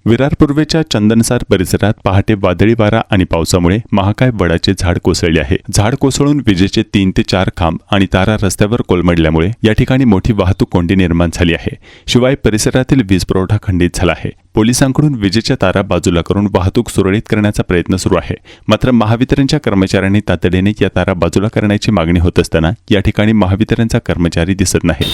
विरार पूर्वेच्या चंदनसार परिसरात पहाटे वादळी वारा आणि पावसामुळे महाकाय वडाचे झाड कोसळले आहे. झाड कोसळून विजेचे 3 ते 4 खांब आणि तारा रस्त्यावर कोलमडल्यामुळे या ठिकाणी मोठी वाहतूक कोंडी निर्माण झाली आहे. शिवाय परिसरातील वीज पुरवठा खंडित झाला आहे. पोलिसांकडून विजेच्या तारा बाजूला करून वाहतूक सुरळीत करण्याचा प्रयत्न सुरू आहे. मात्र महावितरणच्या कर्मचाऱ्यांनी तातडीने या तारा बाजूला करण्याची मागणी होत असताना या ठिकाणी महावितरणचा कर्मचारी दिसत नाही.